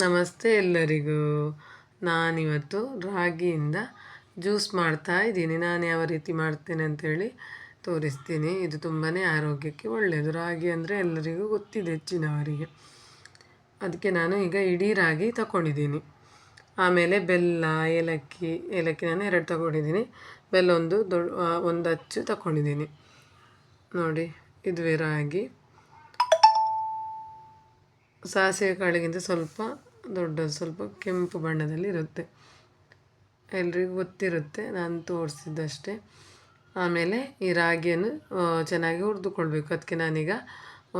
ನಮಸ್ತೆ ಎಲ್ಲರಿಗೂ. ನಾನಿವತ್ತು ರಾಗಿಯಿಂದ ಜ್ಯೂಸ್ ಮಾಡ್ತಾ ಇದ್ದೀನಿ. ನಾನು ಯಾವ ರೀತಿ ಮಾಡ್ತೇನೆ ಅಂತೇಳಿ ತೋರಿಸ್ತೀನಿ. ಇದು ತುಂಬಾ ಆರೋಗ್ಯಕ್ಕೆ ಒಳ್ಳೆಯದು. ರಾಗಿ ಅಂದರೆ ಎಲ್ಲರಿಗೂ ಗೊತ್ತಿದೆ, ಹೆಚ್ಚಿನವರಿಗೆ. ಅದಕ್ಕೆ ನಾನು ಈಗ ಇಡೀ ರಾಗಿ ತಗೊಂಡಿದ್ದೀನಿ. ಆಮೇಲೆ ಬೆಲ್ಲ, ಏಲಕ್ಕಿ ನಾನು 2 ತಗೊಂಡಿದ್ದೀನಿ. ಬೆಲ್ಲ ಒಂದು ಅಚ್ಚು ತಗೊಂಡಿದ್ದೀನಿ. ನೋಡಿ, ಇದುವೇ ರಾಗಿ. ಸಾಸಿವೆ ಕಾಳಿಗಿಂತ ಸ್ವಲ್ಪ ದೊಡ್ಡದು, ಸ್ವಲ್ಪ ಕೆಂಪು ಬಣ್ಣದಲ್ಲಿ ಇರುತ್ತೆ. ಎಲ್ರಿಗೂ ಗೊತ್ತಿರುತ್ತೆ, ನಾನು ತೋರಿಸಿದ್ದಷ್ಟೇ. ಆಮೇಲೆ ಈ ರಾಗಿಯನ್ನು ಚೆನ್ನಾಗಿ ಹುರಿದುಕೊಳ್ಬೇಕು. ಅದಕ್ಕೆ ನಾನೀಗ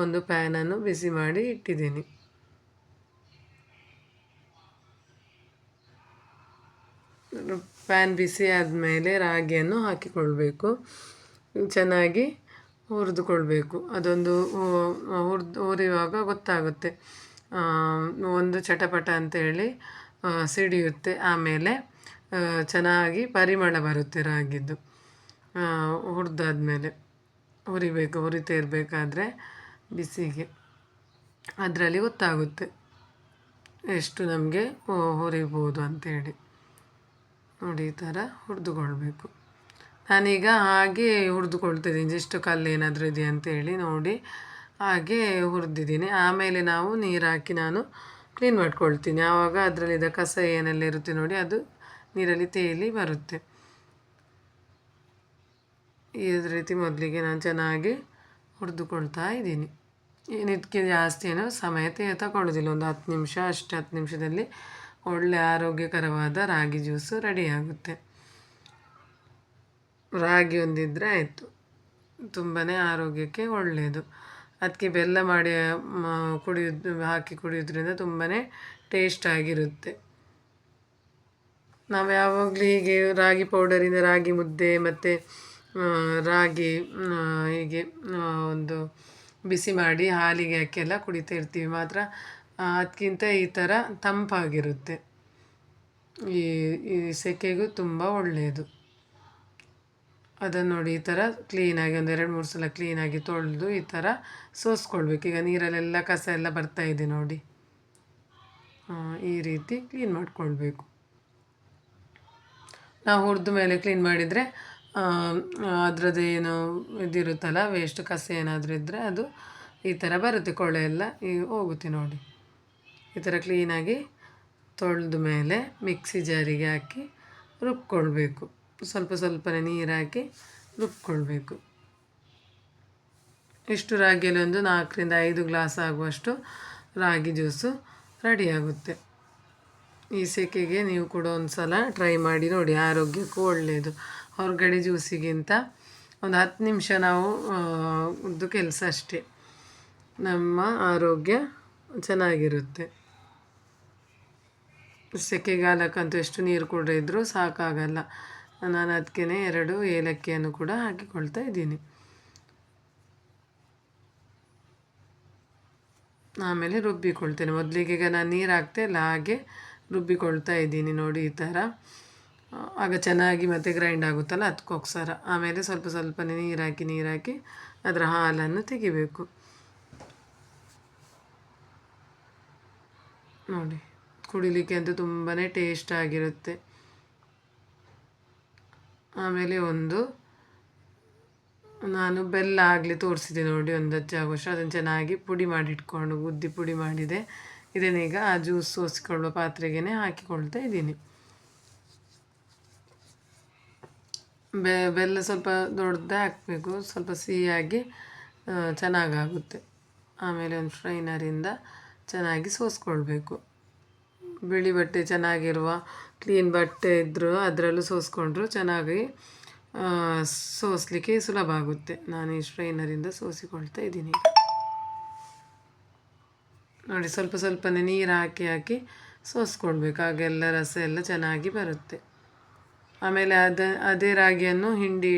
ಒಂದು ಪ್ಯಾನನ್ನು ಬಿಸಿ ಮಾಡಿ ಇಟ್ಟಿದ್ದೀನಿ. ಪ್ಯಾನ್ ಬಿಸಿ ಆದಮೇಲೆ ರಾಗಿಯನ್ನು ಹಾಕಿಕೊಳ್ಬೇಕು. ಚೆನ್ನಾಗಿ ಹುರಿದುಕೊಳ್ಬೇಕು. ಅದೊಂದು ಹುರಿಯುವಾಗ ಗೊತ್ತಾಗುತ್ತೆ, ಒಂದು ಚಟಪಟ ಅಂತೇಳಿ ಸಿಡಿಯುತ್ತೆ. ಆಮೇಲೆ ಚೆನ್ನಾಗಿ ಪರಿಮಳ ಬರುತ್ತೆ ರಾಗಿದ್ದು. ಹುರಿದಾದ್ಮೇಲೆ ಹುರಿತಾ ಇರಬೇಕಾದ್ರೆ ಬಿಸಿಗೆ ಅದರಲ್ಲಿ ಗೊತ್ತಾಗುತ್ತೆ ಎಷ್ಟು ನಮಗೆ ಹುರಿಬೋದು ಅಂಥೇಳಿ. ನೋಡಿ, ಈ ಥರ ಹುರಿದುಕೊಳ್ಬೇಕು. ನಾನೀಗ ಹಾಗೆ ಹುರಿದುಕೊಳ್ತಿದ್ದೀನಿ, ಜಸ್ಟ್ ಕಲ್ಲೇನಾದರೂ ಇದೆ ಅಂತೇಳಿ ನೋಡಿ ಹಾಗೆ ಹುರಿದಿದ್ದೀನಿ. ಆಮೇಲೆ ನಾವು ನೀರು ಹಾಕಿ ನಾನು ಕ್ಲೀನ್ ಮಾಡ್ಕೊಳ್ತೀನಿ. ಆವಾಗ ಅದರಲ್ಲಿದ್ದ ಕಸ ಏನೆಲ್ಲ ಇರುತ್ತೆ ನೋಡಿ, ಅದು ನೀರಲ್ಲಿ ತೇಲಿ ಬರುತ್ತೆ. ಈ ರೀತಿ ಮೊದಲಿಗೆ ನಾನು ಚೆನ್ನಾಗಿ ಹುರಿದುಕೊಳ್ತಾ ಇದ್ದೀನಿ. ಇದಕ್ಕೆ ಜಾಸ್ತಿ ಏನೋ ಸಮಯ ತಗೊಳ್ಳೋದಿಲ್ಲ, ಒಂದು 10 ನಿಮಿಷ ಅಷ್ಟೇ. 10 ನಿಮಿಷದಲ್ಲಿ ಒಳ್ಳೆ ಆರೋಗ್ಯಕರವಾದ ರಾಗಿ ಜ್ಯೂಸು ರೆಡಿಯಾಗುತ್ತೆ. ರಾಗಿ ಒಂದಿದ್ದರೆ ಆಯಿತು, ತುಂಬಾ ಆರೋಗ್ಯಕ್ಕೆ ಒಳ್ಳೆಯದು. ಅದಕ್ಕೆ ಬೆಲ್ಲ ಮಾಡಿ ಹಾಕಿ ಕುಡಿಯೋದ್ರಿಂದ ತುಂಬಾ ಟೇಸ್ಟ್ ಆಗಿರುತ್ತೆ. ನಾವು ಯಾವಾಗಲೂ ಹೀಗೆ ರಾಗಿ ಪೌಡರಿಂದ ರಾಗಿ ಮುದ್ದೆ ಮತ್ತು ರಾಗಿ ಹೀಗೆ ಒಂದು ಬಿಸಿ ಮಾಡಿ ಹಾಲಿಗೆ ಹಾಕಿ ಎಲ್ಲ ಕುಡಿತಾ ಇರ್ತೀವಿ. ಮಾತ್ರ ಅದಕ್ಕಿಂತ ಈ ಥರ ತಂಪಾಗಿರುತ್ತೆ. ಈ ಸೆಕೆಗೂ ತುಂಬ ಒಳ್ಳೆಯದು. ಅದನ್ನು ನೋಡಿ, ಈ ಥರ ಕ್ಲೀನಾಗಿ ಒಂದು 2-3 ಸಲ ಕ್ಲೀನಾಗಿ ತೊಳೆದು ಈ ಥರ ಸೋಸ್ಕೊಳ್ಬೇಕು. ಈಗ ನೀರಲ್ಲೆಲ್ಲ ಕಸ ಎಲ್ಲ ಬರ್ತಾಯಿದೆ ನೋಡಿ, ಈ ರೀತಿ ಕ್ಲೀನ್ ಮಾಡಿಕೊಳ್ಬೇಕು. ನಾವು ಹುರಿದ ಮೇಲೆ ಕ್ಲೀನ್ ಮಾಡಿದರೆ ಅದರದ್ದು ಏನು ಇದಿರುತ್ತಲ್ಲ, ವೇಸ್ಟ್ ಕಸ ಏನಾದರೂ ಇದ್ದರೆ ಅದು ಈ ಥರ ಬರುತ್ತೆ, ಕೊಳೆ ಎಲ್ಲ ಹೋಗುತ್ತೆ ನೋಡಿ. ಈ ಥರ ಕ್ಲೀನಾಗಿ ತೊಳೆದ ಮೇಲೆ ಮಿಕ್ಸಿ ಜಾರಿಗೆ ಹಾಕಿ ರುಬ್ಕೊಳ್ಬೇಕು. ಸ್ವಲ್ಪನೇ ನೀರು ಹಾಕಿ ರುಬ್ಕೊಳ್ಬೇಕು. ಇಷ್ಟು ರಾಗಿಯಲ್ಲಿ ಒಂದು 4-5 ಗ್ಲಾಸ್ ಆಗುವಷ್ಟು ರಾಗಿ ಜ್ಯೂಸು ರೆಡಿಯಾಗುತ್ತೆ. ಈ ಸೆಕೆಗೆ ನೀವು ಕೂಡ ಒಂದು ಸಲ ಟ್ರೈ ಮಾಡಿ ನೋಡಿ, ಆರೋಗ್ಯಕ್ಕೂ ಒಳ್ಳೆಯದು. ಹೊರಗಡೆ ಜ್ಯೂಸಿಗಿಂತ ಒಂದು 10 ನಿಮಿಷ ನಾವು ಕೆಲಸ ಅಷ್ಟೇ, ನಮ್ಮ ಆರೋಗ್ಯ ಚೆನ್ನಾಗಿರುತ್ತೆ. ಸೆಕೆಗಾಲಕ್ಕಂತೂ ಎಷ್ಟು ನೀರು ಕುಡಿದ್ರೂ ಸಾಕಾಗಲ್ಲ. ನಾನು ಅದಕ್ಕೆ 2 ಏಲಕ್ಕಿಯನ್ನು ಕೂಡ ಹಾಕಿಕೊಳ್ತಾ ಇದ್ದೀನಿ. ಆಮೇಲೆ ರುಬ್ಬಿಕೊಳ್ತೇನೆ. ಮೊದಲಿಗೆ ಈಗ ನಾನು ನೀರು ಹಾಕ್ತಾಯಿಲ್ಲ, ಹಾಗೆ ರುಬ್ಬಿಕೊಳ್ತಾ ಇದ್ದೀನಿ ನೋಡಿ, ಈ ಥರ. ಆಗ ಚೆನ್ನಾಗಿ ಮತ್ತೆ ಗ್ರೈಂಡ್ ಆಗುತ್ತಲ್ಲ, ಅದಕ್ಕೋಸ್ಕರ. ಆಮೇಲೆ ಸ್ವಲ್ಪನೇ ನೀರು ಹಾಕಿ ಅದರ ಹಾಲನ್ನು ತೆಗಿಬೇಕು ನೋಡಿ. ಕುಡಿಲಿಕ್ಕೆ ಅಂತೂ ತುಂಬಾ ಟೇಸ್ಟ್ ಆಗಿರುತ್ತೆ. ಆಮೇಲೆ ನಾನು ಬೆಲ್ಲ ಆಗಲಿ ತೋರಿಸಿದೆ ನೋಡಿ, ಒಂದು ಅಚ್ಚಾಗುವಷ್ಟು. ಅದನ್ನು ಚೆನ್ನಾಗಿ ಪುಡಿ ಮಾಡಿ ಇಟ್ಕೊಂಡು ಗುದ್ದಿ ಪುಡಿ ಮಾಡಿದೆ. ಇದನ್ನೀಗ ಆ ಜ್ಯೂಸ್ ಸೋಸಿಕೊಳ್ಳುವ ಪಾತ್ರೆಗೆ ಹಾಕಿಕೊಳ್ತಾ ಇದ್ದೀನಿ. ಬೆಲ್ಲ ಸ್ವಲ್ಪ ದೊಡ್ಡದೇ ಹಾಕಬೇಕು, ಸ್ವಲ್ಪ ಸಿಹಿಯಾಗಿ ಚೆನ್ನಾಗಾಗುತ್ತೆ. ಆಮೇಲೆ ಒಂದು ಸ್ಟ್ರೈನರಿಂದ ಚೆನ್ನಾಗಿ ಸೋಸ್ಕೊಳ್ಬೇಕು. ಬಿಳಿ ಬಟ್ಟೆ ಚೆನ್ನಾಗಿರುವ ಕ್ಲೀನ್ ಬಟ್ಟೆ ಇದ್ದರೂ ಅದರಲ್ಲೂ ಸೋಸ್ಕೊಂಡ್ರು ಚೆನ್ನಾಗಿ ಸೋಸಲಿಕ್ಕೆ ಸುಲಭ ಆಗುತ್ತೆ. ನಾನು ಈ ಸ್ಟ್ರೈನರಿಂದ ಸೋಸಿಕೊಳ್ತಾ ಇದ್ದೀನಿ ನೋಡಿ. ಸ್ವಲ್ಪನೇ ನೀರು ಹಾಕಿ ಸೋಸ್ಕೊಳ್ಬೇಕು, ಆಗೆಲ್ಲ ರಸ ಎಲ್ಲ ಚೆನ್ನಾಗಿ ಬರುತ್ತೆ. ಆಮೇಲೆ ಅದೇ ರಾಗಿಯನ್ನು ಹಿಂಡಿ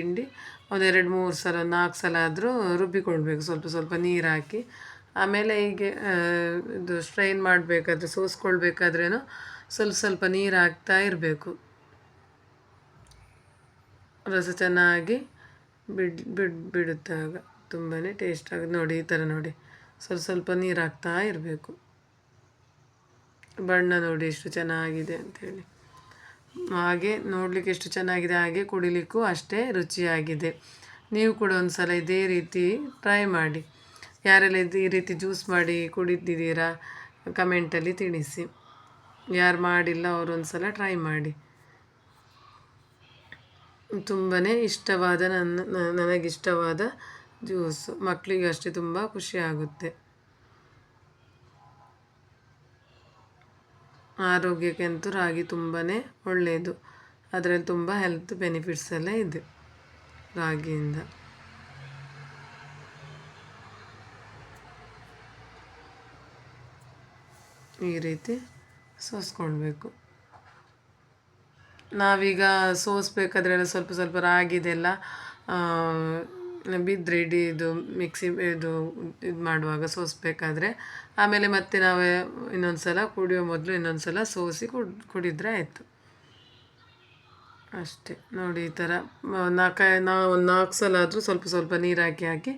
ಒಂದು 2-3 ಸಲ 4 ಸಲ ಆದರೂ ರುಬ್ಬಿಕೊಳ್ಬೇಕು, ಸ್ವಲ್ಪ ನೀರು ಹಾಕಿ. ಆಮೇಲೆ ಹೀಗೆ ಇದು ಸ್ಟ್ರೈನ್ ಮಾಡಬೇಕಾದ್ರೆ, ಸೋಸ್ಕೊಳ್ಬೇಕಾದ್ರೇನು ಸ್ವಲ್ಪ ನೀರು ಹಾಕ್ತಾ ಇರಬೇಕು. ರಸ ಚೆನ್ನಾಗಿ ಬಿಡುತ್ತೆ, ಆಗ ತುಂಬಾ ಟೇಸ್ಟ್ ಆಗುತ್ತೆ ನೋಡಿ. ಈ ಥರ ನೋಡಿ, ಸ್ವಲ್ಪ ನೀರು ಹಾಕ್ತಾ ಇರಬೇಕು. ಬಣ್ಣ ನೋಡಿ ಎಷ್ಟು ಚೆನ್ನಾಗಿದೆ ಅಂಥೇಳಿ. ಹಾಗೆ ನೋಡಲಿಕ್ಕೆ ಎಷ್ಟು ಚೆನ್ನಾಗಿದೆ, ಹಾಗೆ ಕುಡಿಲಿಕ್ಕೂ ಅಷ್ಟೇ ರುಚಿಯಾಗಿದೆ. ನೀವು ಕೂಡ ಒಂದು ಸಲ ಇದೇ ರೀತಿ ಟ್ರೈ ಮಾಡಿ. ಯಾರೆಲ್ಲ ಈ ರೀತಿ ಜ್ಯೂಸ್ ಮಾಡಿ ಕುಡಿದಿದ್ದೀರಾ ಕಮೆಂಟಲ್ಲಿ ತಿಳಿಸಿ. ಯಾರು ಮಾಡಿಲ್ಲ ಅವರು ಒಂದು ಸಲ ಟ್ರೈ ಮಾಡಿ. ತುಂಬಾ ಇಷ್ಟವಾದ ನನಗಿಷ್ಟವಾದ ಜ್ಯೂಸು, ಮಕ್ಕಳಿಗೆ ಅಷ್ಟೇ ತುಂಬ ಖುಷಿ ಆಗುತ್ತೆ. ಆರೋಗ್ಯಕ್ಕಂತೂ ರಾಗಿ ತುಂಬಾ ಒಳ್ಳೆಯದು. ಅದರಲ್ಲಿ ತುಂಬ ಹೆಲ್ತ್ ಬೆನಿಫಿಟ್ಸ್ ಎಲ್ಲ ಇದೆ ರಾಗಿಯಿಂದ. ಈ ರೀತಿ ಸೋಸ್ಕೊಳ್ಬೇಕು. ನಾವೀಗ ಸೋಸ್ಬೇಕಾದ್ರೆಲ್ಲ ಸ್ವಲ್ಪ ಸ್ವಲ್ಪ ರಾಗಿದೆಲ್ಲ ಬಿದ್ದರೆ ಇಡೀ ಇದು ಮಿಕ್ಸಿ ಇದು ಮಾಡುವಾಗ ಸೋಸಬೇಕಾದ್ರೆ, ಆಮೇಲೆ ಮತ್ತೆ ನಾವು ಇನ್ನೊಂದು ಸಲ ಕುಡಿಯೋ ಮೊದಲು ಇನ್ನೊಂದು ಸಲ ಸೋಸಿ ಕುಡಿದ್ರೆ ಆಯಿತು ಅಷ್ಟೇ. ನೋಡಿ ಈ ಥರ ನಾವು ಒಂದು 4 ಸಲ ಆದರೂ ಸ್ವಲ್ಪ ಸ್ವಲ್ಪ ನೀರು ಹಾಕಿ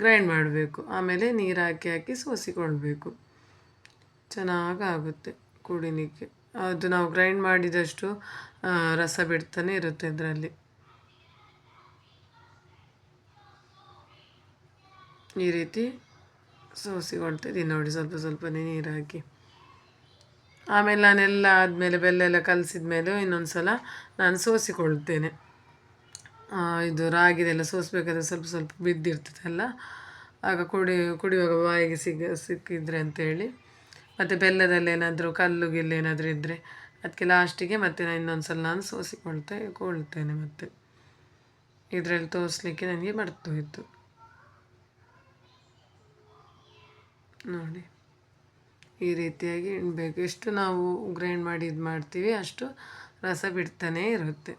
ಗ್ರೈಂಡ್ ಮಾಡಬೇಕು. ಆಮೇಲೆ ನೀರು ಹಾಕಿ ಸೋಸಿಕೊಳ್ಬೇಕು. ಚೆನ್ನಾಗಾಗುತ್ತೆ ಕುಡಿಲಿಕ್ಕೆ. ಅದು ನಾವು ಗ್ರೈಂಡ್ ಮಾಡಿದಷ್ಟು ರಸ ಬಿಡ್ತಾನೆ ಇರುತ್ತೆ ಅದರಲ್ಲಿ. ಈ ರೀತಿ ಸೋಸಿಕೊಳ್ತಿದ್ದೀನಿ ನೋಡಿ, ಸ್ವಲ್ಪ ಸ್ವಲ್ಪನೇ ನೀರು ಹಾಕಿ. ಆಮೇಲೆ ನಾನೆಲ್ಲ ಆದಮೇಲೆ ಬೆಲ್ಲ ಎಲ್ಲ ಕಲಸಿದ ಮೇಲೆ ಇನ್ನೊಂದು ಸಲ ನಾನು ಸೋಸಿಕೊಳ್ತೇನೆ. ಇದು ರಾಗಿದೆಲ್ಲ ಸೋಸಬೇಕಾದ್ರೆ ಸ್ವಲ್ಪ ಸ್ವಲ್ಪ ಬಿದ್ದಿರ್ತದಲ್ಲ, ಆಗ ಕುಡಿಯುವಾಗ ಬಾಯಿಗೆ ಸಿಕ್ಕಿದ್ರೆ ಅಂತೇಳಿ. ಮತ್ತು ಬೆಲ್ಲದಲ್ಲಿ ಏನಾದರೂ ಕಲ್ಲು ಗಿಲ್ಲು ಏನಾದರೂ ಇದ್ದರೆ ಅದಕ್ಕೆ ಲಾಸ್ಟಿಗೆ ಮತ್ತೆ ನಾನು ಇನ್ನೊಂದು ಸಲ ನಾನು ಸೋಸಿಕೊಳ್ತೇನೆ. ಮತ್ತು ಇದರಲ್ಲಿ ತೋರಿಸ್ಲಿಕ್ಕೆ ನನಗೆ ಮರ್ತೋಯಿತು ನೋಡಿ. ಈ ರೀತಿಯಾಗಿ ಇಡಬೇಕು. ಎಷ್ಟು ನಾವು ಗ್ರೈಂಡ್ ಮಾಡಿ ಇದು ಮಾಡ್ತೀವಿ ಅಷ್ಟು ರಸ ಬಿಡ್ತಾನೇ ಇರುತ್ತೆ.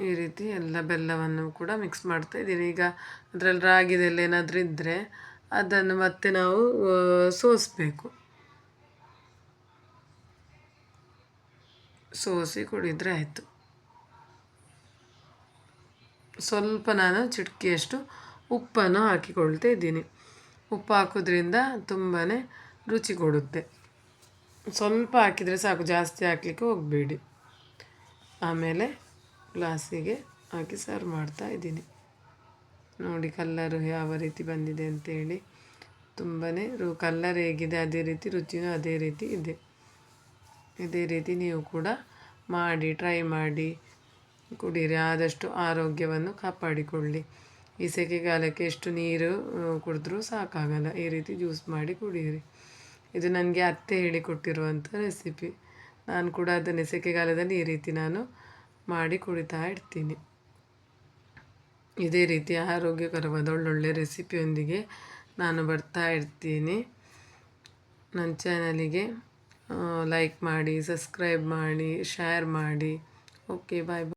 ಈ ರೀತಿ ಎಲ್ಲ ಬೆಲ್ಲವನ್ನು ಕೂಡ ಮಿಕ್ಸ್ ಮಾಡ್ತಾ ಇದ್ದೀನಿ. ಈಗ ಅದರಲ್ಲಿ ರಾಗಿದೆಲ್ಲ ಏನಾದರೂ ಇದ್ದರೆ ಅದನ್ನು ಮತ್ತೆ ನಾವು ಸೋಸಬೇಕು. ಸೋಸಿ ಕುಡಿದರೆ ಆಯಿತು. ಸ್ವಲ್ಪ ನಾನು ಚಿಟಿಕೆಯಷ್ಟು ಉಪ್ಪನ್ನು ಹಾಕಿಕೊಳ್ತಾ ಇದ್ದೀನಿ. ಉಪ್ಪು ಹಾಕೋದ್ರಿಂದ ತುಂಬಾ ರುಚಿ ಕೊಡುತ್ತೆ. ಸ್ವಲ್ಪ ಹಾಕಿದರೆ ಸಾಕು, ಜಾಸ್ತಿ ಹಾಕಲಿಕ್ಕೆ ಹೋಗಬೇಡಿ. ಆಮೇಲೆ ಗ್ಲಾಸಿಗೆ ಹಾಕಿ ಸರ್ವ್ ಮಾಡ್ತಾ ಇದ್ದೀನಿ. ನೋಡಿ ಕಲ್ಲರು ಯಾವ ರೀತಿ ಬಂದಿದೆ ಅಂತೇಳಿ. ತುಂಬಾ ಕಲ್ಲರ್ ಹೇಗಿದೆ ಅದೇ ರೀತಿ ರುಚಿಯೂ ಅದೇ ರೀತಿ ಇದೆ. ಇದೇ ರೀತಿ ನೀವು ಕೂಡ ಮಾಡಿ ಟ್ರೈ ಮಾಡಿ ಕುಡೀರಿ. ಆದಷ್ಟು ಆರೋಗ್ಯವನ್ನು ಕಾಪಾಡಿಕೊಳ್ಳಿ. ಈ ಸೆಕೆಗಾಲಕ್ಕೆ ಎಷ್ಟು ನೀರು ಕುಡಿದ್ರೂ ಸಾಕಾಗಲ್ಲ. ಈ ರೀತಿ ಜ್ಯೂಸ್ ಮಾಡಿ ಕುಡಿಯಿರಿ. ಇದು ನನಗೆ ಅತ್ತೆ ಹೇಳಿಕೊಟ್ಟಿರುವಂಥ ರೆಸಿಪಿ. ನಾನು ಕೂಡ ಅದನ್ನೇ ಸೆಕೆಗಾಲದಲ್ಲಿ ಈ ರೀತಿ ನಾನು ಮಾಡಿ ಕುಡಿತಾ ಇರ್ತೀನಿ. ಇದೇ ರೀತಿ ಆರೋಗ್ಯಕರವಾದ ಒಳ್ಳೊಳ್ಳೆ ರೆಸಿಪಿಯೊಂದಿಗೆ ನಾನು ಬರ್ತಾ ಇರ್ತೀನಿ. ನನ್ನ ಚಾನಲಿಗೆ ಲೈಕ್ ಮಾಡಿ, ಸಬ್ಸ್ಕ್ರೈಬ್ ಮಾಡಿ, ಶೇರ್ ಮಾಡಿ. ಓಕೆ, ಬಾಯ್ ಬಾಯ್.